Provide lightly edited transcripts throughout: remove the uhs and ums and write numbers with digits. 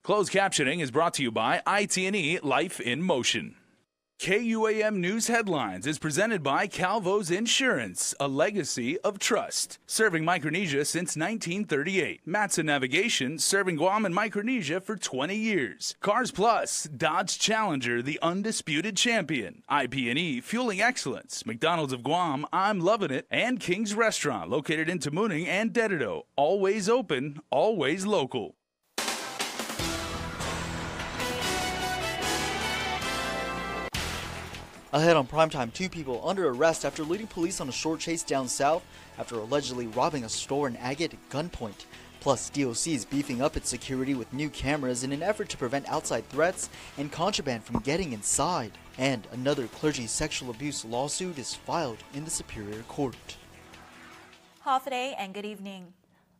Closed captioning is brought to you by IT&E Life in Motion. KUAM News Headlines is presented by Calvo's Insurance, a legacy of trust. Serving Micronesia since 1938. Matson Navigation, serving Guam and Micronesia for 20 years. Cars Plus, Dodge Challenger, the undisputed champion. IP&E, fueling excellence. McDonald's of Guam, I'm loving it. And King's Restaurant, located in Tamuning and Dededo. Always open, always local. Ahead on primetime, 2 people under arrest after leading police on a short chase down south after allegedly robbing a store in Agate at gunpoint. Plus, DOC is beefing up its security with new cameras in an effort to prevent outside threats and contraband from getting inside. And another clergy sexual abuse lawsuit is filed in the Superior Court. Today and good evening.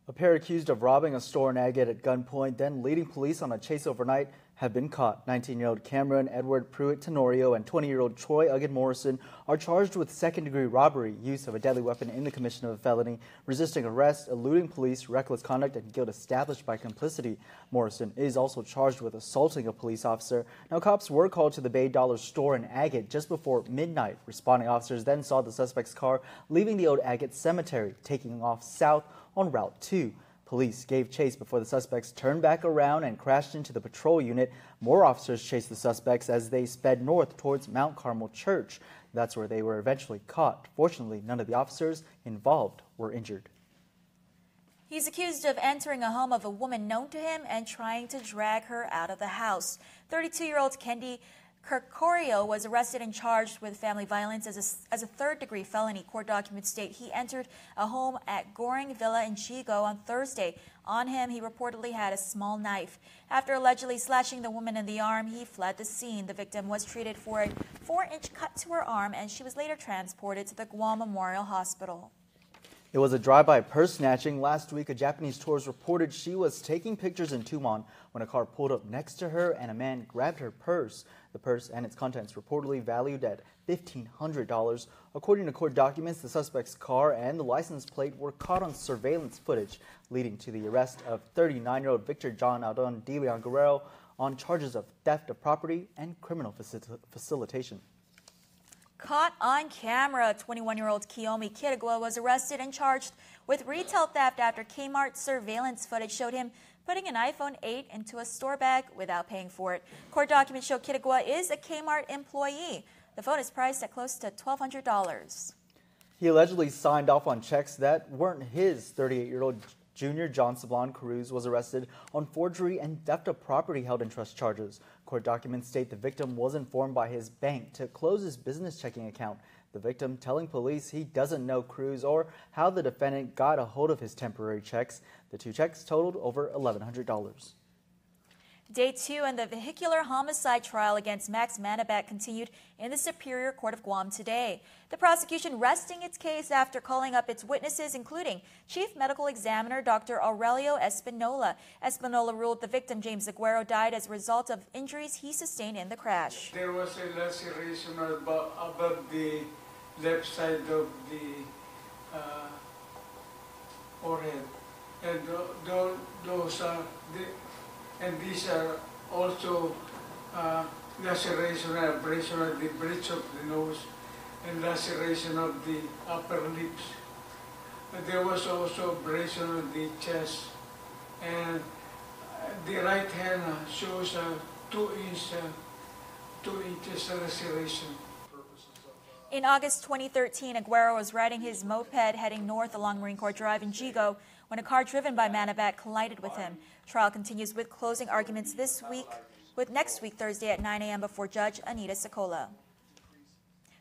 A pair accused of robbing a store in Agate at gunpoint, then leading police on a chase overnight, have been caught. 19-year-old Cameron Edward Pruitt Tenorio and 20-year-old Troy Uggan Morrison are charged with second-degree robbery, use of a deadly weapon in the commission of a felony, resisting arrest, eluding police, reckless conduct, and guilt established by complicity. Morrison is also charged with assaulting a police officer. Now, cops were called to the Bay Dollar store in Agate just before midnight. Responding officers then saw the suspect's car leaving the old Agate cemetery, taking off south on Route 2. Police gave chase before the suspects turned back around and crashed into the patrol unit. More officers chased the suspects as they sped north towards Mount Carmel Church. That's where they were eventually caught. Fortunately, none of the officers involved were injured. He's accused of entering a home of a woman known to him and trying to drag her out of the house. 32-year-old Kendi Kirkorio was arrested and charged with family violence as a third-degree felony. Court documents state he entered a home at Goring Villa in Chigo on Thursday. On him, he reportedly had a small knife. After allegedly slashing the woman in the arm, he fled the scene. The victim was treated for a 4-inch cut to her arm, and she was later transported to the Guam Memorial Hospital. It was a drive-by purse snatching. Last week, a Japanese tourist reported she was taking pictures in Tumon when a car pulled up next to her and a man grabbed her purse. The purse and its contents reportedly valued at $1,500. According to court documents, the suspect's car and the license plate were caught on surveillance footage, leading to the arrest of 39-year-old Victor John Aldon de Leon Guerrero on charges of theft of property and criminal facilitation. Caught on camera, 21-year-old Kiyomi Kirigwa was arrested and charged with retail theft after Kmart surveillance footage showed him putting an iPhone 8 into a store bag without paying for it. Court documents show Kirigwa is a Kmart employee. The phone is priced at close to $1,200. He allegedly signed off on checks that weren't his. 38-year-old Junior John Sablon Cruz was arrested on forgery and theft of property held in trust charges. Court documents state the victim was informed by his bank to close his business checking account. The victim telling police he doesn't know Cruz or how the defendant got a hold of his temporary checks. The 2 checks totaled over $1,100. Day 2 in the vehicular homicide trial against Max Manabat continued in the Superior Court of Guam today. The prosecution resting its case after calling up its witnesses, including Chief Medical Examiner Dr. Aurelio Espinola. Espinola ruled the victim, James Aguero, died as a result of injuries he sustained in the crash. There was a laceration above the left side of the forehead, and those are and these are also laceration and abrasion of the bridge of the nose and laceration of the upper lips. There was also abrasion of the chest, and the right hand shows a 2 inches laceration. In August 2013, Aguero was riding his moped heading north along Marine Corps Drive in Chigo when a car driven by Manabat collided with him. Trial continues with closing arguments next week, Thursday at 9 a.m. before Judge Anita Sokola.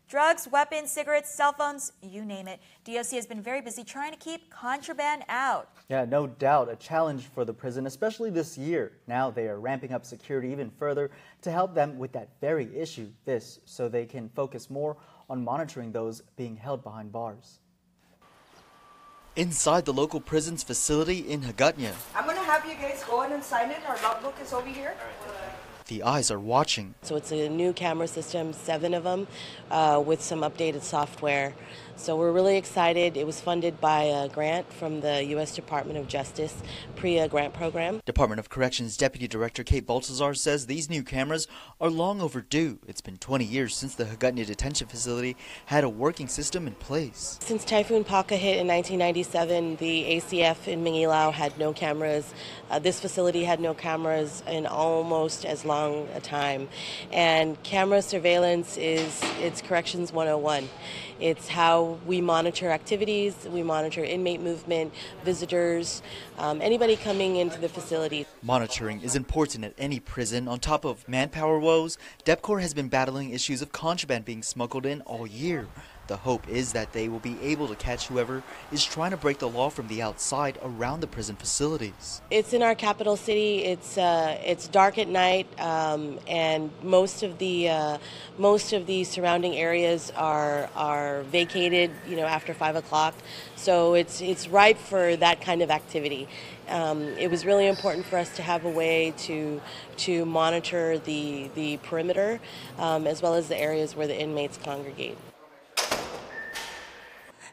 Drugs, weapons, cigarettes, cell phones, you name it. DOC has been very busy trying to keep contraband out. Yeah, no doubt a challenge for the prison, especially this year. Now they are ramping up security even further to help them with that very issue. This so they can focus more on monitoring those being held behind bars. Inside the local prison's facility in Hagåtña. I'm going to have you guys go in and sign it. Our logbook is over here. The eyes are watching. So it's a new camera system, 7 of them, with some updated software. So we're really excited. It was funded by a grant from the U.S. Department of Justice PREA grant program. Department of Corrections Deputy Director Kate Baltazar says these new cameras are long overdue. It's been 20 years since the Hagåtña detention facility had a working system in place. Since Typhoon Paka hit in 1997, the ACF in Mangilao had no cameras. This facility had no cameras in almost as long a time. And camera surveillance it's Corrections 101. It's how we monitor activities, we monitor inmate movement, visitors, anybody coming into the facility. Monitoring is important at any prison. On top of manpower woes, DepCor has been battling issues of contraband being smuggled in all year. The hope is that they will be able to catch whoever is trying to break the law from the outside around the prison facilities. It's in our capital city. It's dark at night, and most of the surrounding areas are vacated, after 5 o'clock. So it's ripe for that kind of activity. It was really important for us to have a way to monitor the perimeter, as well as the areas where the inmates congregate.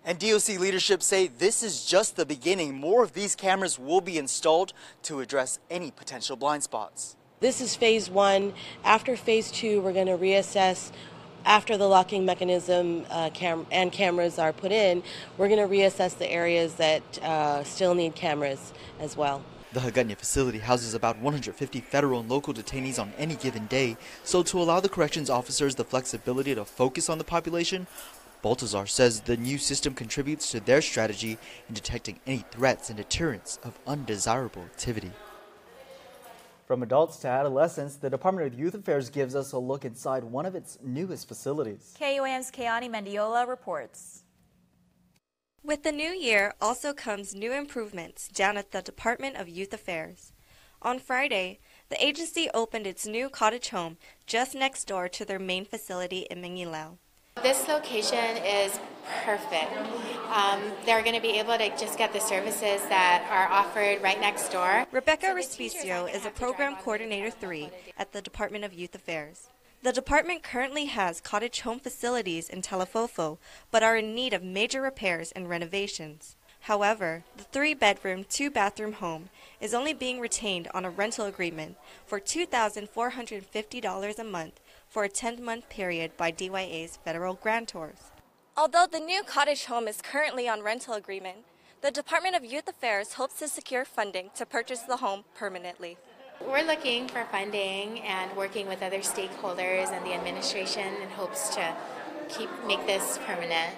And DOC leadership say this is just the beginning. More of these cameras will be installed to address any potential blind spots. This is phase 1. After phase 2, we're going to reassess. After the locking mechanism and cameras are put in, we're going to reassess the areas that still need cameras as well. The Hagåtña facility houses about 150 federal and local detainees on any given day, so to allow the corrections officers the flexibility to focus on the population, Baltazar says the new system contributes to their strategy in detecting any threats and deterrence of undesirable activity. From adults to adolescents, the Department of Youth Affairs gives us a look inside one of its newest facilities. KUAM's Keani Mendiola reports. With the new year also comes new improvements down at the Department of Youth Affairs. On Friday, the agency opened its new cottage home just next door to their main facility in Mangilao. This location is perfect. They're going to be able to just get the services that are offered right next door. Rebecca Respicio is a Program Coordinator 3 at the Department of Youth Affairs. The department currently has cottage home facilities in Talafofo, but are in need of major repairs and renovations. However, the 3-bedroom, 2-bathroom home is only being retained on a rental agreement for $2,450 a month for a 10-month period by DYA's federal grantors. Although the new cottage home is currently on rental agreement, the Department of Youth Affairs hopes to secure funding to purchase the home permanently. We're looking for funding and working with other stakeholders and the administration in hopes to make this permanent.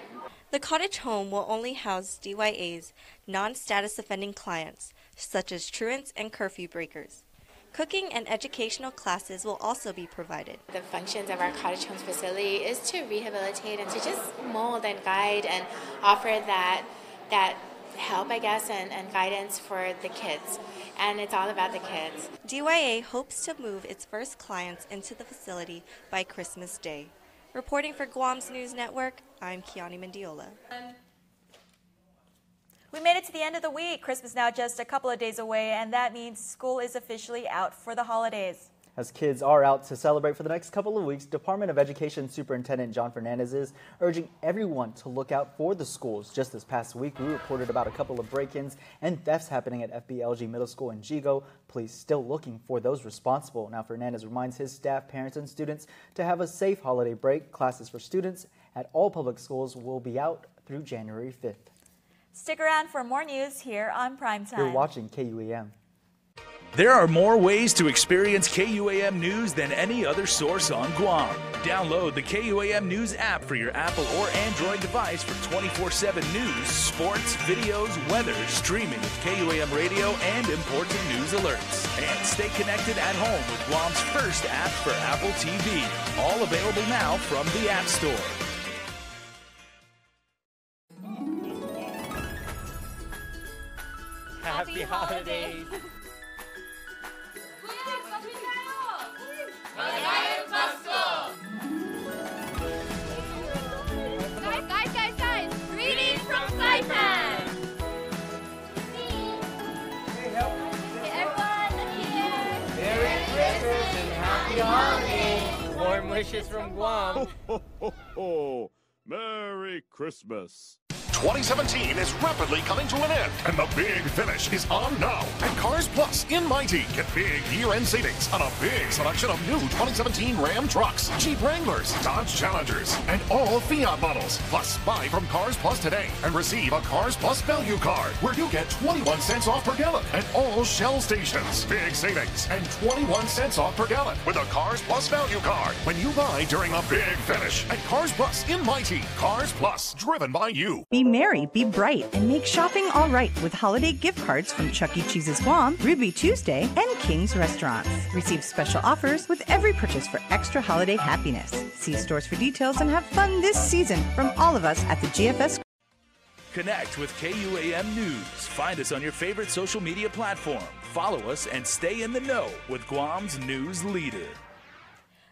The cottage home will only house DYA's non-status offending clients, such as truants and curfew breakers. Cooking and educational classes will also be provided. The functions of our cottage homes facility is to rehabilitate and to just mold and guide and offer that help, I guess, and guidance for the kids. And it's all about the kids. DYA hopes to move its first clients into the facility by Christmas Day. Reporting for Guam's News Network, I'm Keani Mendiola. We made it to the end of the week. Christmas now just a couple of days away, and that means school is officially out for the holidays. As kids are out to celebrate for the next couple of weeks, Department of Education Superintendent John Fernandez is urging everyone to look out for the schools. Just this past week, we reported about a couple of break-ins and thefts happening at FBLG Middle School in Jigo. Police still looking for those responsible. Now, Fernandez reminds his staff, parents, and students to have a safe holiday break. Classes for students at all public schools will be out through January 5th. Stick around for more news here on Primetime. You're watching KUAM. There are more ways to experience KUAM News than any other source on Guam. Download the KUAM News app for your Apple or Android device for 24/7 news, sports, videos, weather, streaming of KUAM radio, and important news alerts. And stay connected at home with Guam's first app for Apple TV. All available now from the App Store. Happy holidays! Guys! Greetings from Saipan! Hey, everyone, here! Merry Christmas and Happy Happy holidays. Warm wishes from Guam. Ho, ho, ho. Merry Christmas. 2017 is rapidly coming to an end, and the big finish is on now. At Cars Plus in Mighty, get big year-end savings on a big selection of new 2017 Ram trucks, Jeep Wranglers, Dodge Challengers, and all Fiat models. Plus, buy from Cars Plus today and receive a Cars Plus value card where you get 21 cents off per gallon at all Shell stations. Big savings and 21 cents off per gallon with a Cars Plus value card when you buy during a big finish at Cars Plus in Mighty. Cars Plus, driven by you. Be merry, be bright, and make shopping all right with holiday gift cards from Chuck E. Cheese's Guam, Ruby Tuesday, and King's Restaurants. Receive special offers with every purchase for extra holiday happiness. See stores for details and have fun this season from all of us at the GFS. Connect with KUAM News. Find us on your favorite social media platform. Follow us and stay in the know with Guam's news leader.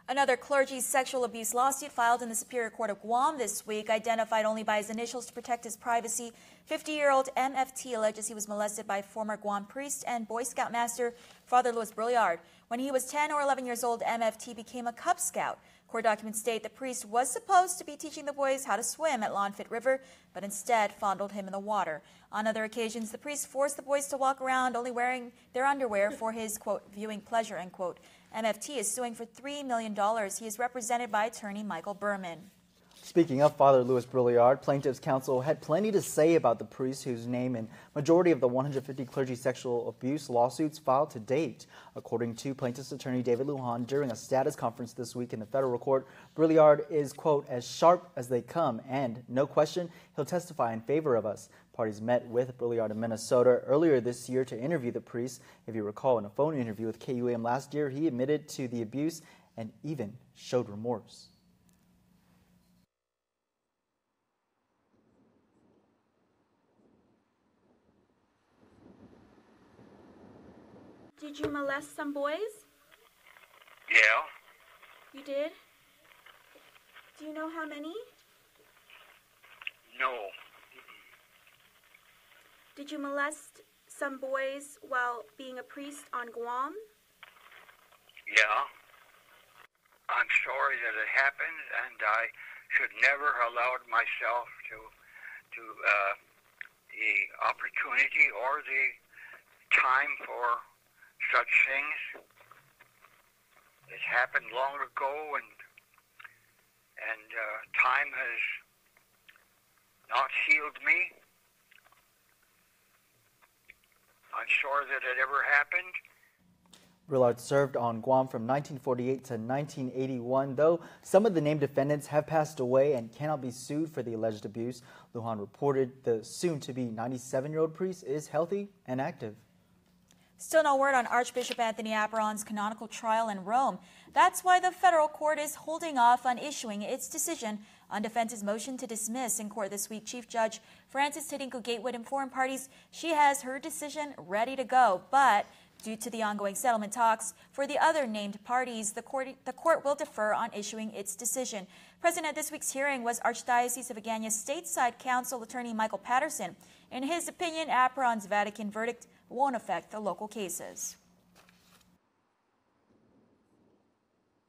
Another clergy sexual abuse lawsuit filed in the Superior Court of Guam this week, identified only by his initials to protect his privacy. 50-year-old MFT alleges he was molested by former Guam priest and Boy Scout master Father Louis Brilliard. When he was 10 or 11 years old, MFT became a Cub Scout. Court documents state the priest was supposed to be teaching the boys how to swim at Lawnfit River, but instead fondled him in the water. On other occasions, the priest forced the boys to walk around only wearing their underwear for his, quote, viewing pleasure, end quote. MFT is suing for $3 million. He is represented by attorney Michael Berman. Speaking of Father Louis Brilliard, plaintiff's counsel had plenty to say about the priest whose name in majority of the 150 clergy sexual abuse lawsuits filed to date. According to plaintiff's attorney David Lujan during a status conference this week in the federal court, Brilliard is, quote, as sharp as they come, and no question, he'll testify in favor of us. Parties met with Brilliard in Minnesota earlier this year to interview the priest. If you recall, in a phone interview with KUAM last year, he admitted to the abuse and even showed remorse. Did you molest some boys? Yeah. You did? Do you know how many? No. Did you molest some boys while being a priest on Guam? Yeah. I'm sorry that it happened, and I should never have allowed myself to the opportunity or the time for such things. It happened long ago, and time has not healed me. I'm sorry that it ever happened. Brilliard served on Guam from 1948 to 1981, though some of the named defendants have passed away and cannot be sued for the alleged abuse. Lujan reported the soon-to-be 97-year-old priest is healthy and active. Still no word on Archbishop Anthony Apperon's canonical trial in Rome. That's why the federal court is holding off on issuing its decision on defense's motion to dismiss. In court this week, Chief Judge Frances Tidinko Gatewood informed parties she has her decision ready to go, but due to the ongoing settlement talks for the other named parties, the court will defer on issuing its decision. Present at this week's hearing was Archdiocese of Agana's stateside counsel attorney Michael Patterson. In his opinion, Apperon's Vatican verdict won't affect the local cases.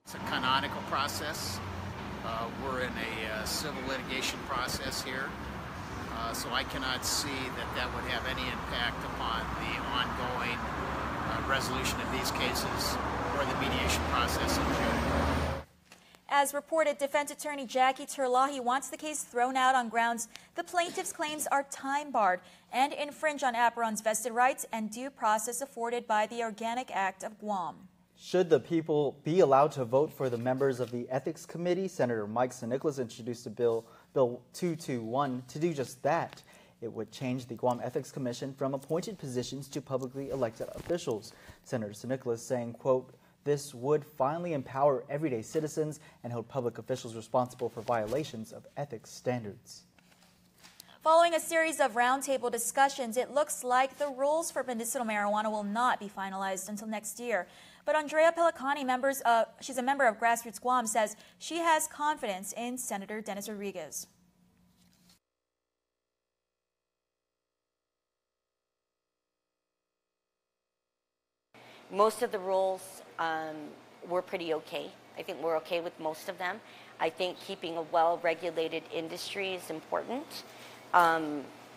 It's a canonical process. We're in a civil litigation process here, so I cannot see that would have any impact upon the ongoing resolution of these cases or the mediation process in June. As reported, defense attorney Jackie Terlahi wants the case thrown out on grounds the plaintiff's claims are time-barred and infringe on Apperon's vested rights and due process afforded by the Organic Act of Guam. Should the people be allowed to vote for the members of the Ethics Committee? Senator Mike Nicholas introduced a Bill 221 to do just that. It would change the Guam Ethics Commission from appointed positions to publicly elected officials. Senator Nicholas saying, quote, this would finally empower everyday citizens and hold public officials responsible for violations of ethics standards. Following a series of roundtable discussions, it looks like the rules for medicinal marijuana will not be finalized until next year. But Andrea Pelicani, she's a member of Grassroots Guam, says she has confidence in Senator Dennis Rodriguez. Most of the rules we're pretty okay. I think we're okay with most of them. I think keeping a well-regulated industry is important.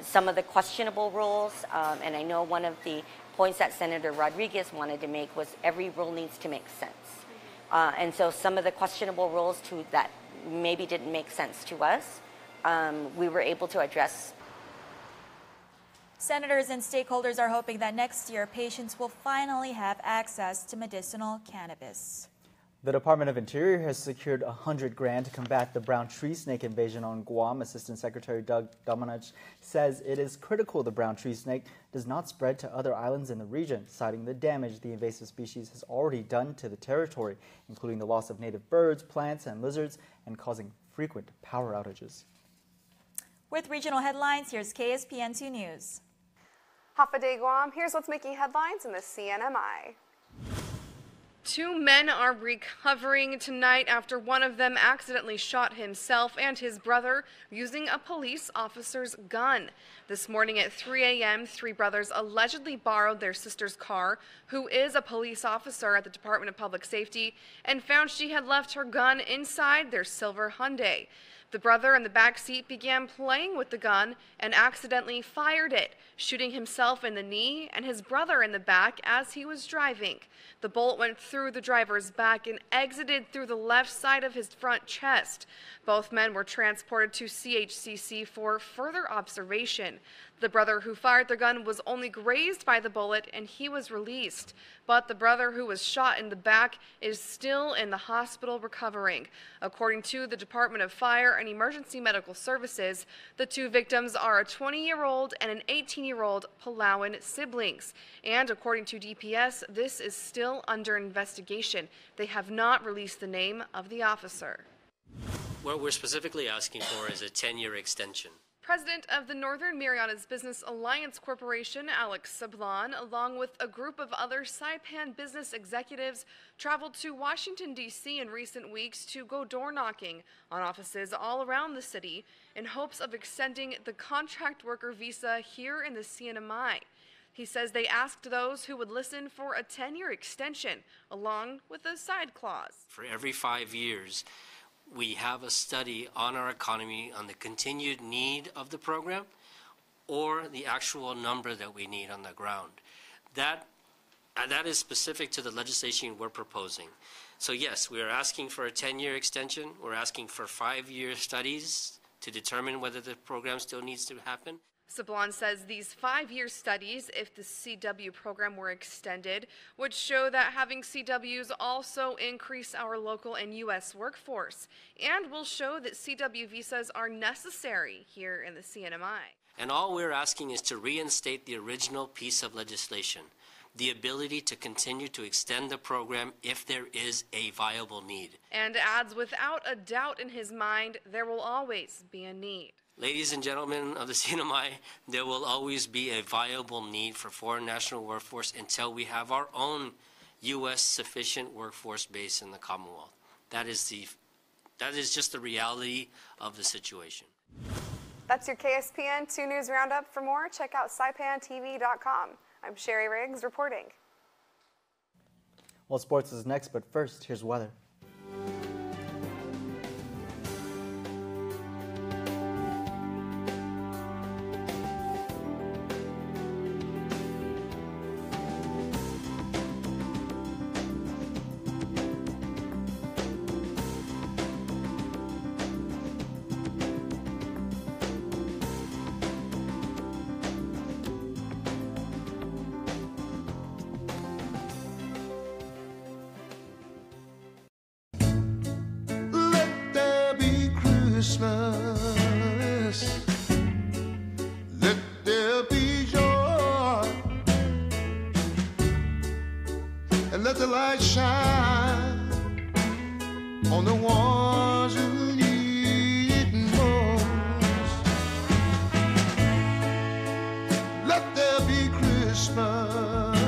Some of the questionable rules, and I know one of the points that Senator Rodriguez wanted to make was every rule needs to make sense. And so some of the questionable rules that maybe didn't make sense to us, we were able to address. Senators and stakeholders are hoping that next year patients will finally have access to medicinal cannabis. The Department of Interior has secured $100,000 to combat the brown tree snake invasion on Guam. Assistant Secretary Doug Domenech says it is critical the brown tree snake does not spread to other islands in the region, citing the damage the invasive species has already done to the territory, including the loss of native birds, plants, and lizards, and causing frequent power outages. With regional headlines, here's KSPN 2 News. Hafa Day Guam, here's what's making headlines in the CNMI. 2 men are recovering tonight after one of them accidentally shot himself and his brother using a police officer's gun. This morning at 3 a.m., 3 brothers allegedly borrowed their sister's car, who is a police officer at the Department of Public Safety, and found she had left her gun inside their silver Hyundai. The brother in the back seat began playing with the gun and accidentally fired it, shooting himself in the knee and his brother in the back as he was driving. The bullet went through the driver's back and exited through the left side of his front chest. Both men were transported to CHCC for further observation. The brother who fired the gun was only grazed by the bullet and he was released. But the brother who was shot in the back is still in the hospital recovering. According to the Department of Fire and Emergency Medical Services, the 2 victims are a 20-year-old and an 18-year-old Palauan siblings. And according to DPS, this is still under investigation. They have not released the name of the officer. What we're specifically asking for is a 10-year extension. President of the Northern Marianas Business Alliance Corporation, Alex Sablan, along with a group of other Saipan business executives, traveled to Washington, D.C. in recent weeks to go door knocking on offices all around the city in hopes of extending the contract worker visa here in the CNMI. He says they asked those who would listen for a 10-year extension, along with a side clause. For every 5 years, we have a study on our economy on the continued need of the program or the actual number that we need on the ground. That is specific to the legislation we're proposing. So yes, we are asking for a 10-year extension. We're asking for 5-year studies to determine whether the program still needs to happen. Sablan says these 5-year studies, if the CW program were extended, would show that having CWs also increase our local and U.S. workforce, and will show that CW visas are necessary here in the CNMI. And all we're asking is to reinstate the original piece of legislation, the ability to continue to extend the program if there is a viable need. And adds without a doubt in his mind, there will always be a need. Ladies and gentlemen of the CNMI, there will always be a viable need for foreign national workforce until we have our own U.S. sufficient workforce base in the Commonwealth. That is just the reality of the situation. That's your KSPN 2 News Roundup. For more, check out saipantv.com. I'm Sherry Riggs reporting. Well, sports is next, but first, here's weather. Christmas, let there be joy, and let the light shine on the ones who need it most. Let there be Christmas,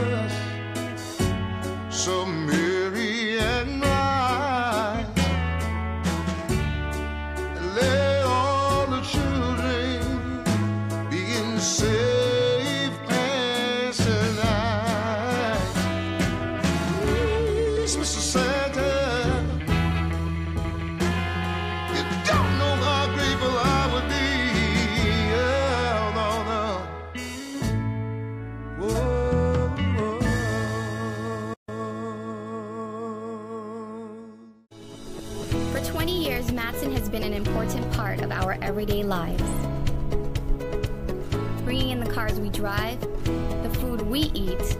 so merry and bright. Let all the children be in safe hands tonight. Mr. Santa years, Matson has been an important part of our everyday lives. Bringing in the cars we drive, the food we eat,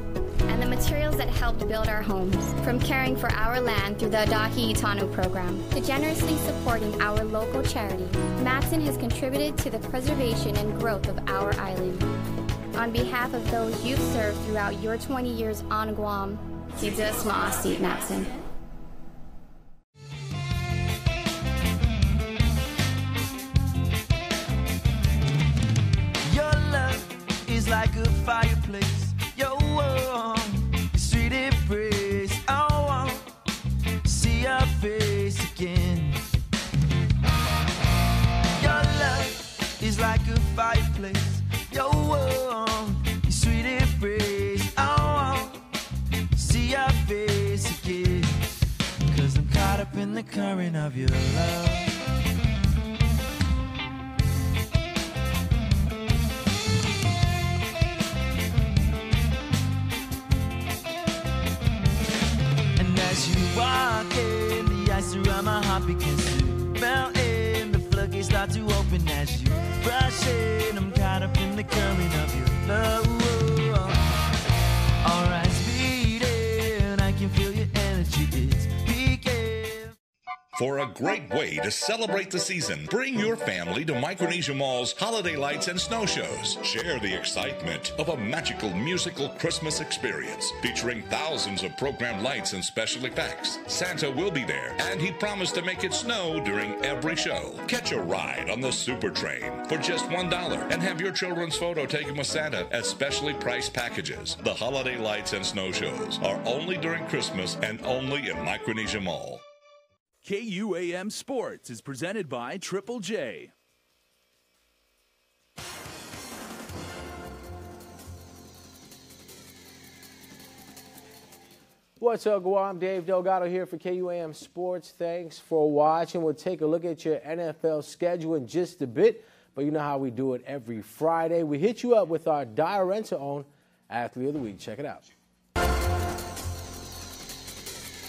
and the materials that helped build our homes. From caring for our land through the Adahi Itano program to generously supporting our local charities, Matson has contributed to the preservation and growth of our island. On behalf of those you've served throughout your 20 years on Guam, Sida Smaasi Matson. Your love is like a fireplace. Your warm, sweet embrace. I want to see your face again. Your love is like a fireplace. Your warm, sweet embrace. I want to see your face again. 'Cause I'm caught up in the current of your love. Walking, the ice around my heart begins to melt in. The floodgates start to open as you rush in. I'm caught up in the current of your love. All right, speeding, I can feel your energy, it's peaking. For a great way to celebrate the season, bring your family to Micronesia Mall's Holiday Lights and Snow Shows. Share the excitement of a magical musical Christmas experience featuring thousands of programmed lights and special effects. Santa will be there, and he promised to make it snow during every show. Catch a ride on the Super Train for just $1 and have your children's photo taken with Santa as specially priced packages. The Holiday Lights and Snow Shows are only during Christmas and only in Micronesia Mall. KUAM Sports is presented by Triple J. What's up, Guam? Dave Delgado here for KUAM Sports. Thanks for watching. We'll take a look at your NFL schedule in just a bit, but you know how we do it every Friday. We hit you up with our Diarenta-owned Athlete of the Week. Check it out.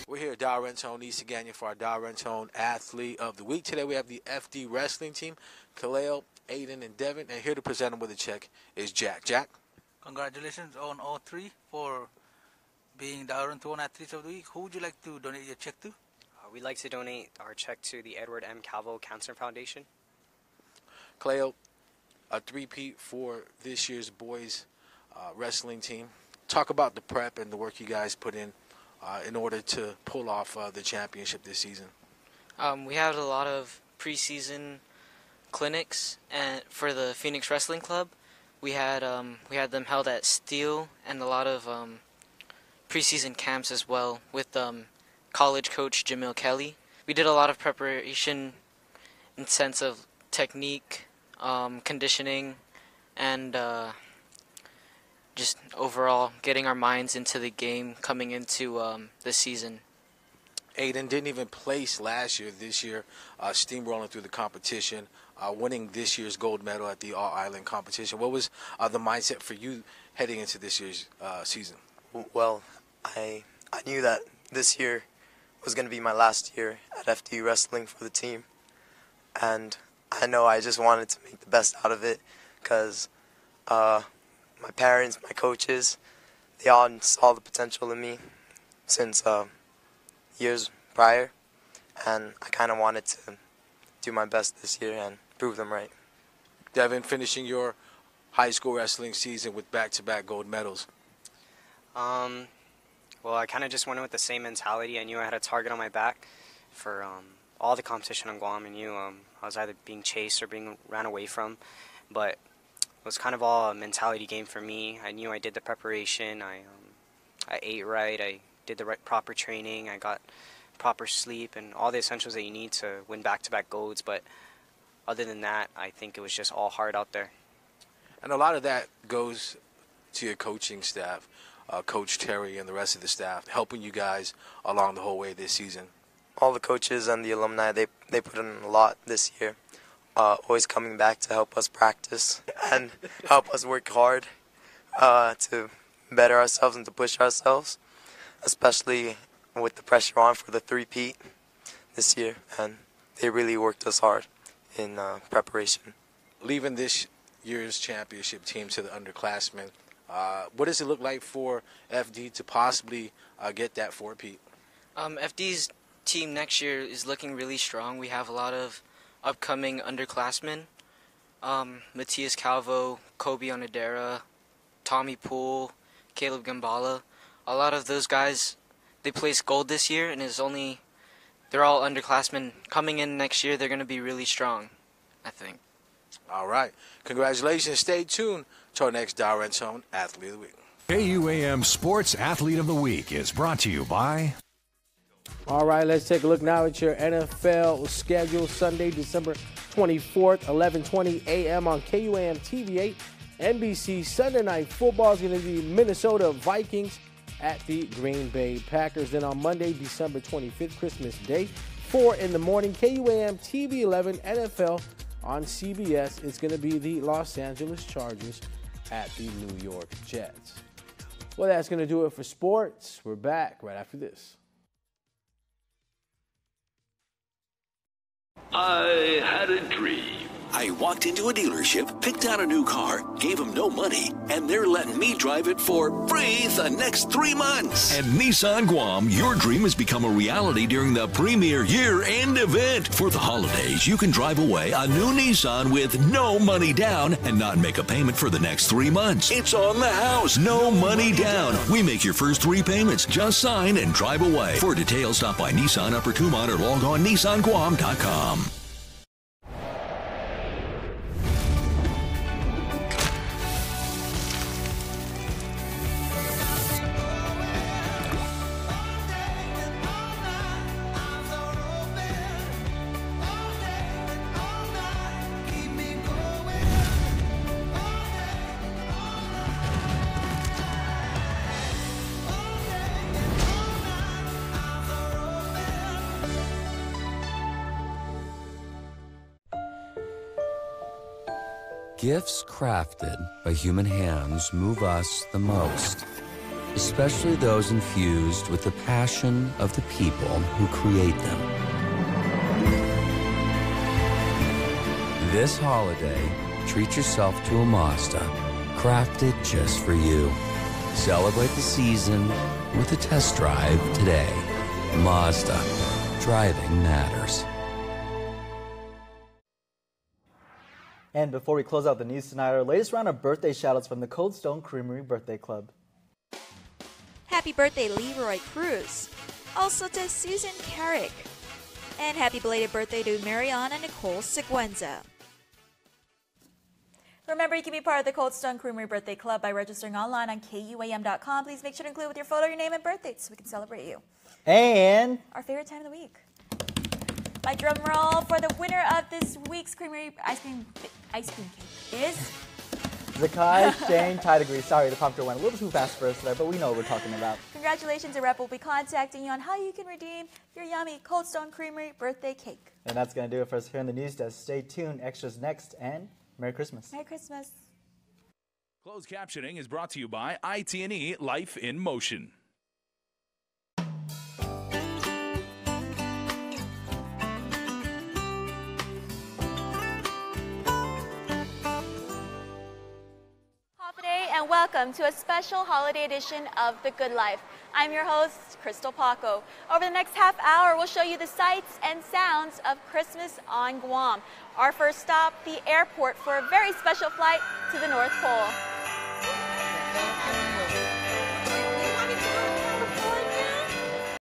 We're here at Diarenta-owned East Gagnon for our Diarenta-owned Athlete of the Week. Today we have the FD wrestling team, Kaleo, Aiden, and Devin, and here to present them with a check is Jack. Jack? Congratulations on all three for being Diarenta-owned Athletes of the Week. Who would you like to donate your check to? We'd like to donate our check to the Edward M. Calvo Cancer Foundation. Kaleo, a three-peat for this year's boys wrestling team. Talk about the prep and the work you guys put in order to pull off the championship this season. We had a lot of preseason clinics and for the Phoenix Wrestling Club. We had them held at Steel and a lot of preseason camps as well with college coach Jamil Kelly. We did a lot of preparation in sense of technique, conditioning, and just overall getting our minds into the game coming into the season. Aiden didn't even place last year. This year, steamrolling through the competition, winning this year's gold medal at the All-Island competition. What was the mindset for you heading into this year's season? Well, I knew that this year was going to be my last year at FD Wrestling for the team. And I know I just wanted to make the best out of it because my parents, my coaches, they all saw the potential in me since years prior, and I kind of wanted to do my best this year and prove them right. Devin, finishing your high school wrestling season with back-to-back gold medals. Well, I kind of just went in with the same mentality. I knew I had a target on my back for all the competition on Guam. I knew I was either being chased or being ran away from, but it was kind of all a mentality game for me. I knew I did the preparation. I ate right. I did the right proper training. I got proper sleep and all the essentials that you need to win back-to-back golds. But other than that, I think it was just all hard out there. And a lot of that goes to your coaching staff, Coach Terry and the rest of the staff, helping you guys along the whole way this season. All the coaches and the alumni, they put in a lot this year. Always coming back to help us practice and help us work hard to better ourselves and to push ourselves, especially with the pressure on for the three-peat this year. And they really worked us hard in preparation. Leaving this year's championship team to the underclassmen, what does it look like for FD to possibly get that four-peat? FD's team next year is looking really strong. We have a lot of upcoming underclassmen. Matias Calvo, Kobe Onodera, Tommy Poole, Caleb Gambala. A lot of those guys, they placed gold this year, and they're all underclassmen. Coming in next year, they're going to be really strong, I think. All right. Congratulations. Stay tuned to our next Dow Tone Athlete of the Week. KUAM Sports Athlete of the Week is brought to you by... All right, let's take a look now at your NFL schedule. Sunday, December 24th, 11:20 a.m. on KUAM TV8. NBC Sunday Night Football is going to be Minnesota Vikings at the Green Bay Packers. Then on Monday, December 25th, Christmas Day, 4 in the morning, KUAM TV 11 NFL on CBS. It's going to be the Los Angeles Chargers at the New York Jets. Well, that's going to do it for sports. We're back right after this. I had a dream. I walked into a dealership, picked out a new car, gave them no money, and they're letting me drive it for free the next 3 months. At Nissan Guam, your dream has become a reality during the premier year-end event. For the holidays, you can drive away a new Nissan with no money down and not make a payment for the next 3 months. It's on the house. No money down. We make your first 3 payments. Just sign and drive away. For details, stop by Nissan Upper Tumon or log on NissanGuam.com. Gifts crafted by human hands move us the most, especially those infused with the passion of the people who create them. This holiday, treat yourself to a Mazda, crafted just for you. Celebrate the season with a test drive today. Mazda. Driving matters. And before we close out the news tonight, our latest round of birthday shoutouts from the Cold Stone Creamery Birthday Club. Happy birthday, Leroy Cruz. Also to Susan Carrick. And happy belated birthday to Mariana Nicole Seguenza. Remember, you can be part of the Cold Stone Creamery Birthday Club by registering online on KUAM.com. Please make sure to include with your photo your name and birthday so we can celebrate you. And our favorite time of the week. My drum roll for the winner of this week's Creamery ice cream cake is Zakai Shane Tidegree. Sorry, the prompter went a little too fast for us there, but we know what we're talking about. Congratulations, a rep will be contacting you on how you can redeem your yummy Cold Stone Creamery birthday cake. And that's going to do it for us here in the news desk. Stay tuned. Extras next, and Merry Christmas. Merry Christmas. Closed captioning is brought to you by IT&E Life in Motion. And welcome to a special holiday edition of The Good Life. I'm your host, Crystal Paco. Over the next half hour, we'll show you the sights and sounds of Christmas on Guam. Our first stop, the airport, for a very special flight to the North Pole.